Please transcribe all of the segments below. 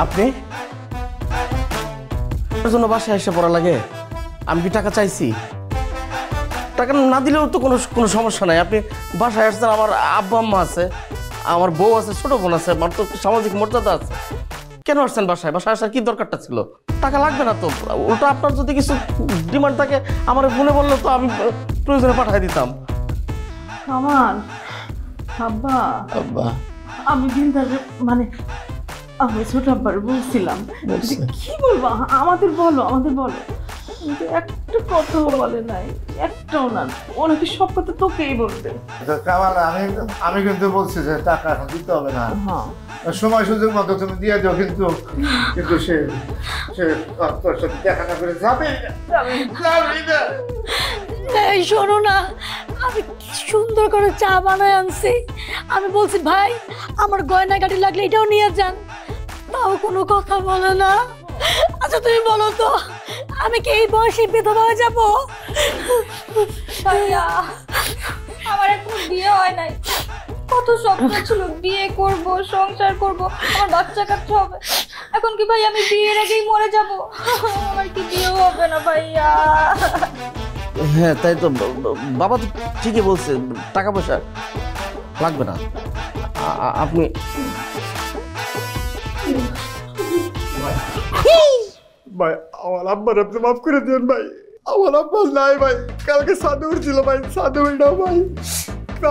আপনি জন্য বাসায় এসে পড়া লাগে? আমি কি টাকা চাইছি? টাকা না দিলেও তো কোনো কোনো সমস্যা নাই। আপনি বাসায় আসছেন, আমার আব্বা আম্মা আছে, আমার বউ আছে, ছোট বোন আছে, আমার তো সামাজিক মর্যাদা আছে। কেন আসছেন বাসায়? বাসায় আসার কি দরকারটা ছিল? টাকা লাগবে না তো। ওটা আপনার যদি কিছু ডিমান্ড থাকে আমার মনে বললে তো আমি প্রয়োজনে পাঠিয়ে দিতাম। আমার আব্বা আব্বা আমি দিনদারে মানে আমি ছোট আব্বার বলছিলাম যে কি বলবো আমাদের বলো কিন্তু একটা কথাও বলে নাই, একটাও না। ওনাকে সব কথা তোকেই বলবে। কামাল, আমি কিন্তু বলছি যে টাকা এখন দিতে হবে না, হ্যাঁ সময় সুযোগ মতো তুমি দিয়ে দাও। কিন্তু কিন্তু সে সে তোর সাথে দেখা না করে যাবে না। এই শোনো না, আমি কি সুন্দর করে চা বানায় আনছি। আমি বলছি ভাই আমার গয়না গাড়ি লাগলে এটাও নিয়ে যান, তাও কোনো কথা বলে না। আচ্ছা তুমি বলো তো আমি কি এই বয়সে বিধবা হয়ে যাবো? আমার এখন বিয়ে হয় নাই, কত স্বপ্ন ছিল বিয়ে করব, সংসার করব, আমার বাচ্চা কাচ্চা হবে। এখন কি ভাই আমি বিয়ের আগেই মরে যাব? আমার কি বিয়ে হবে না ভাইয়া? হ্যাঁ তাই তো, বাবা তো ঠিকই বলছে, টাকা পয়সা লাগবে না। আপনি ভাই আমার আব্বার আপনি মাফ করে দিন ভাই। আমার আব্বা নাই ভাই, কালকে সাদে উঠছিল ভাই, সাদে উঠাও ভাই।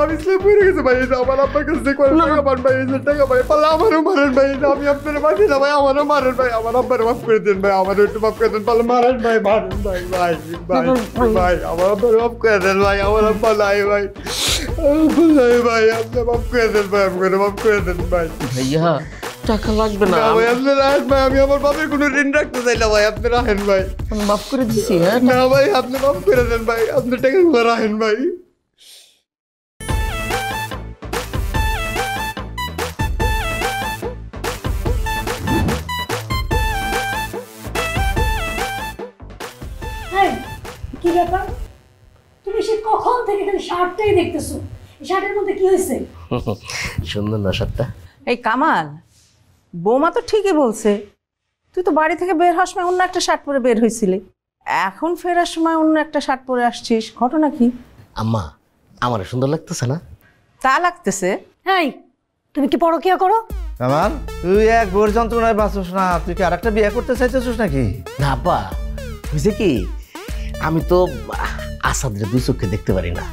আমি ইসলাম পড়ে গেছে ভাই। আমার আব্বার কাছে যে করে টাকা পান ভাই, যে টাকা ভাই পারলে আমারও মারেন ভাই। আমি আপনারা মারি না ভাই, আমারও মারেন ভাই। আমার আব্বার মাফ করে দেন ভাই, আমারও একটু মাফ করে দেন, পারলে মারেন ভাই, মারেন ভাই ভাই ভাই ভাই। আমার আব্বার মাফ করে দেন ভাই, আমার আব্বা নাই ভাই, নাই ভাই। আপনি মাফ করে দেন ভাই, আপনারা মাফ করে দেন ভাই। ভাইয়া টাকা লাগবে না ভাই, আপনি রাখেন ভাই, আমি আমার বাপের কোনো ঋণ রাখতে চাই না ভাই, আপনি রাখেন ভাই। মাফ করে দিছি। হ্যাঁ না ভাই, আপনি মাফ করে দেন ভাই, আপনি টাকাগুলো রাখেন ভাই। কি ব্যাপার, তুমি সে কখন থেকে খালি শার্টটাই দেখতেছো? এই শার্টের মধ্যে কি হয়েছে? সুন্দর না শার্টটা? এই কামাল, বৌমা তো ঠিকই বলছে। তুই তো বাড়ি থেকে বের হওয়ার সময় অন্য একটা শার্ট পরে বের হয়েছিলি, এখন ফেরার সময় অন্য একটা শার্ট পরে আসছিস, ঘটনা কি? আম্মা আমার সুন্দর লাগতেছে না? তা লাগতেছে। এই তুমি কি পরকিয়া করো? কামাল, তুই এক গোর যন্ত্রণায় বাঁচোস না, তুই কি আর একটা বিয়ে করতে চাইতেছিস নাকি? না আব্বা, বুঝছে কি, আমি তো আসাদের দুই চোখে দেখতে পারি না।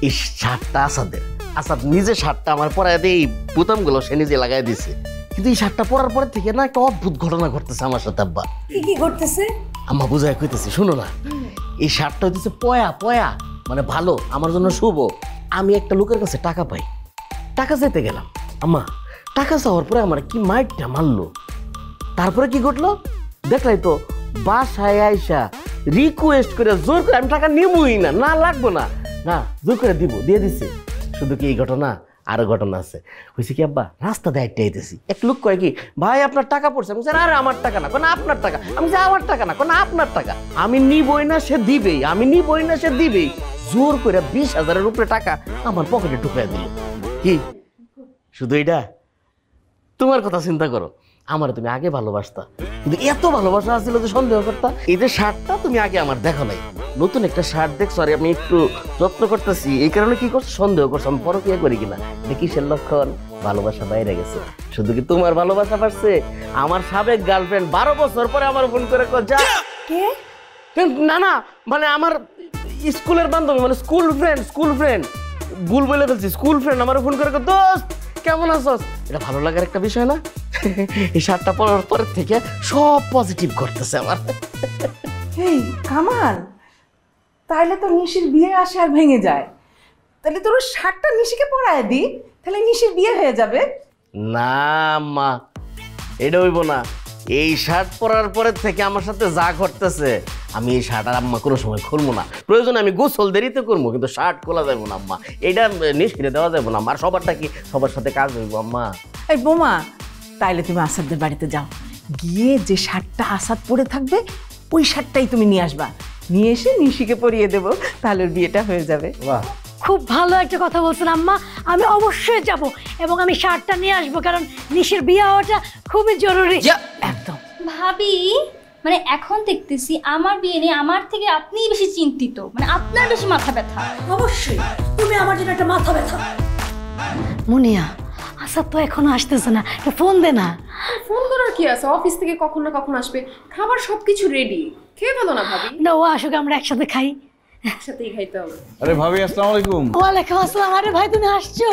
এই শার্টটা আসাদের, আসাদ নিজে শার্টটা আমার পরায় দিয়ে এই বোতামগুলো সে নিজে লাগাই দিছে। কিন্তু এই শার্টটা পরার পরে থেকে না একটা অদ্ভুত ঘটনা ঘটতেছে আমার সাথে আব্বা। কি ঘটতেছে? আম্মা বুঝাই কইতেছি, শুনো না। এই শার্টটা হইতেছে পয়া পয়া, মানে ভালো, আমার জন্য শুভ। আমি একটা লোকের কাছে টাকা পাই, টাকা চাইতে গেলাম। আম্মা টাকা চাওয়ার পরে আমার কি মাইটটা মারলো। তারপরে কি ঘটলো দেখলাই তো, বাসায় আইসা রিকোয়েস্ট করে জোর করে, আমি টাকা নিবই না, না লাগবো না, না জোর করে দিব, দিয়ে দিছে। শুধু কি এই ঘটনা, আরো ঘটনা আছে। হয়েছে কি আব্বা, রাস্তা দিয়ে আইতে আইতেছি, এক লোক কয় কি, ভাই আপনার টাকা পড়ছে। আমি আরে আমার টাকা না, কোনো আপনার টাকা। আমি আমার টাকা না, কোনো আপনার টাকা। আমি নিবই না, সে দিবেই, আমি নিবই না, সে দিবেই। জোর করে 20,000-এর উপরে টাকা আমার পকেটে ঢুকাই দিল। কি শুধু এটা? তোমার কথা চিন্তা করো, আমার তুমি আগে ভালোবাসতা, কিন্তু এত ভালোবাসা আসছিল যে সন্দেহ করতা। এই যে শার্টটা তুমি আগে আমার দেখো নাই, নতুন একটা শার্ট দেখছো, আর আমি একটু যত্ন করতেছি, এই কারণে কি করছো, সন্দেহ করছো আমি পরকিয়া করি কিনা। এটা কিসের লক্ষণ? ভালোবাসা বাইরে গেছে। শুধু কি তোমার ভালোবাসা পারছে? আমার সাবেক গার্লফ্রেন্ড 12 বছর পরে আমার ফোন করে যা। না না, মানে আমার স্কুলের বান্ধবী, মানে স্কুল ফ্রেন্ড, ভুল বলে ফেলছি, স্কুল ফ্রেন্ড আমার ফোন করে, দোস্ত কেমন আছস? এটা ভালো লাগার একটা বিষয় না? এই শার্টটা পরার পরের থেকে সব পজিটিভ ঘটতেছে আমার। এই কামাল, তাইলে তো নিশির বিয়ে আসে আর ভেঙে যায়। তাহলে তোর শার্টটা নিশিকে পরায় দি, তাহলে নিশির বিয়ে হয়ে যাবে। না মা, এটা হইব না। এই শার্ট পরার পরের থেকে আমার সাথে যা ঘটতেছে, আমি এই শার্ট আর আম্মা কোনো সময় খুলবো না। প্রয়োজনে আমি গোসল দেরিতে করবো, কিন্তু শার্ট খোলা যাবো না আম্মা। এটা নিষ্ক্রিয় দেওয়া যাবো না। আর সবারটা কি, সবার সাথে কাজ হইব আম্মা। এই বোমা, তাইলে তুমি আসাদদের বাড়িতে যাও, গিয়ে যে শার্টটা আসাদ পরে থাকবে ওই শার্টটাই তুমি নিয়ে আসবা, নিয়ে এসে নিশিকে পরিয়ে দেবো, তাহলে ওর বিয়েটা হয়ে যাবে। বাহ, খুব ভালো একটা কথা বলছেন আম্মা, আমি অবশ্যই যাব এবং আমি শার্টটা নিয়ে আসবো, কারণ নিশির বিয়ে হওয়াটা খুবই জরুরি। একদম। ভাবি মানে এখন দেখতেছি আমার বিয়ে নিয়ে আমার থেকে আপনিই বেশি চিন্তিত, মানে আপনার বেশি মাথা ব্যথা। অবশ্যই তুমি আমার জন্য একটা মাথা ব্যথা। মুনিয়া, আসাদ তো এখনো আসতেছে না, একটা ফোন দে না। ফোন করার কি আছে, অফিস থেকে কখন না কখন আসবে, খাবার সবকিছু রেডি, খেয়ে ফেলো না ভাবি। না, ও আসুক, আমরা একসাথে খাই। একসাথেই খাইতে হবে। আরে ভাবি আসসালামু আলাইকুম। ওয়ালাইকুম আসসালাম। আরে ভাই তুমি আসছো,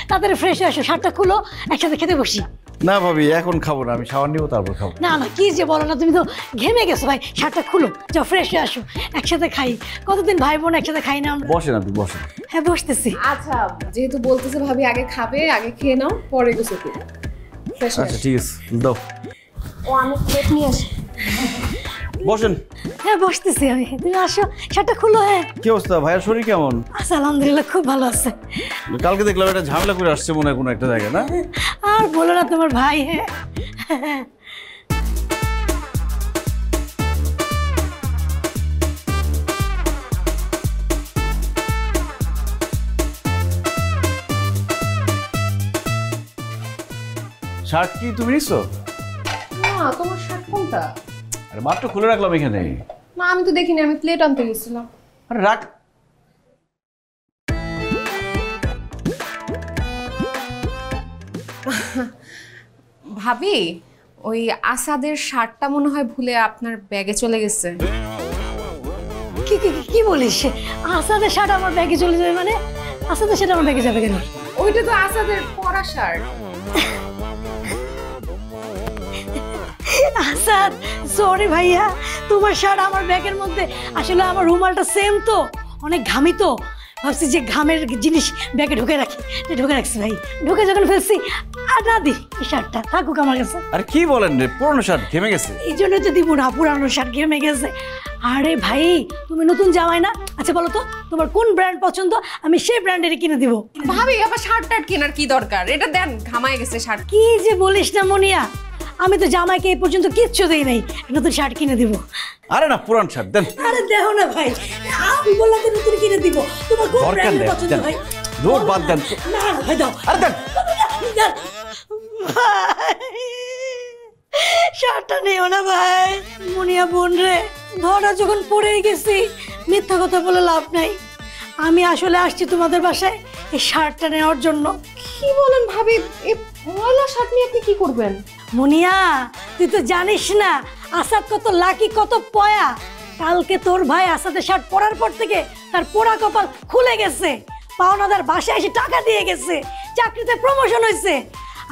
তাড়াতাড়ি ফ্রেশ হয়ে আসো, শার্টটা খুলো, একসাথে খেতে বসি। না ভাবি এখন খাবো না, আমি শাওয়ার নিব তারপর খাবো। না না, কি যে বলো না, তুমি তো ঘেমে গেছো ভাই, শার্টটা খুলো, যাও ফ্রেশ হয়ে আসো, একসাথে খাই। কতদিন ভাই বোন একসাথে খাই না আমরা। বসেন আপনি বসেন। হ্যাঁ বসতেছি। আচ্ছা যেহেতু বলতেছে ভাবি আগে খাবে, আগে খেয়ে নাও, পরে গোসল করবে। ফ্রেশ আচ্ছা ঠিক আছে দাও। ও আমি প্লেট নিয়ে আসি। বসেন। হ্যাঁ বসতেছি আমি, তুমি আসো, শার্টটা খুলো। হ্যাঁ কি অবস্থা, ভাইয়ের শরীর কেমন? আচ্ছা আলহামদুলিল্লাহ খুব ভালো আছে। কালকে দেখলাম এটা ঝামেলা করে আসছে মনে হয় কোনো একটা জায়গায়, না? আর বলো না তোমার ভাই। হ্যাঁ শার্ট কি তুমি নিছো? না তোমার শার্ট কোনটা? আরে মাত্র খুলে রাখলাম এখানে। না আমি তো দেখিনি, আমি প্লেট আনতে গেছিলাম। আরে রাখ। ভাবি ওই আসাদের শার্টটা মনে হয় ভুলে আপনার ব্যাগে চলে গেছে। কি কি কি বলিস? আসাদের শার্ট আমার ব্যাগে চলে যাবে মানে? আসাদের শার্ট আমার ব্যাগে যাবে কেন? ওইটা তো আসাদের পরা শার্ট। আসাদ সরি ভাইয়া, তোমার শার্ট আমার ব্যাগের মধ্যে, আসলে আমার রুমালটা সেম তো, অনেক ঘামি তো, ভাবছি যে ঘামের জিনিস ব্যাগে ঢুকে রাখি, ঢুকে রাখছি ভাই, ঢুকে যখন ফেলছি আর না দি, এই শার্টটা থাকুক আমার কাছে। আরে কি বলেন রে, পুরনো শার্ট ঘেমে গেছে। এই জন্য তো দিব না, পুরানো শার্ট ঘেমে গেছে। আরে ভাই তুমি নতুন জামাই না, আচ্ছা বলো তো তোমার কোন ব্র্যান্ড পছন্দ, আমি সেই ব্র্যান্ডেরই কিনে দিব। ভাবি আবার শার্ট টার্ট কেনার কি দরকার, এটা দেন, ঘামায় গেছে শার্ট। কি যে বলিস না মনিয়া, আমি তো জামাইকে এই পর্যন্ত কিচ্ছু দেই নাই, নতুন শার্ট কিনে দিব। আরে না পুরান শার্ট দেন। আরে দেখো না ভাই, আমি বললাম তো নতুন কিনে দিব, তোমার কোন দরকার ব্র্যান্ড নেই, পছন্দ দেন। ভাই? রোড বাদ দেন। না না ভাই দাও। আরে দেন। দেন। ভাই, শার্টটা নিও না ভাই। মুনিয়া বোন রে, ধরা যখন পড়েই গেছি, মিথ্যা কথা বলে লাভ নাই। আমি আসলে আসছি তোমাদের বাসায় এই শার্টটা নেওয়ার জন্য। কি বলেন ভাবি, এই ময়লা শার্ট নিয়ে আপনি কি করবেন? মুনিয়া তুই তো জানিস না আসাদ কত লাকি, কত পয়া। কালকে তোর ভাই আসাদের শার্ট পরার পর থেকে তার পোড়া কপাল খুলে গেছে, পাওনাদার বাসায় এসে টাকা দিয়ে গেছে, চাকরিতে প্রমোশন হয়েছে।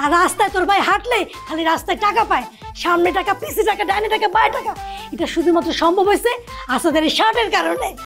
আর রাস্তায় তোর ভাই হাঁটলে খালি রাস্তায় টাকা পায়, সামনে টাকা, পিছে টাকা, ডাইনে টাকা, বাঁয়ে টাকা। এটা শুধুমাত্র সম্ভব হয়েছে আসাদের এই শার্টের কারণে।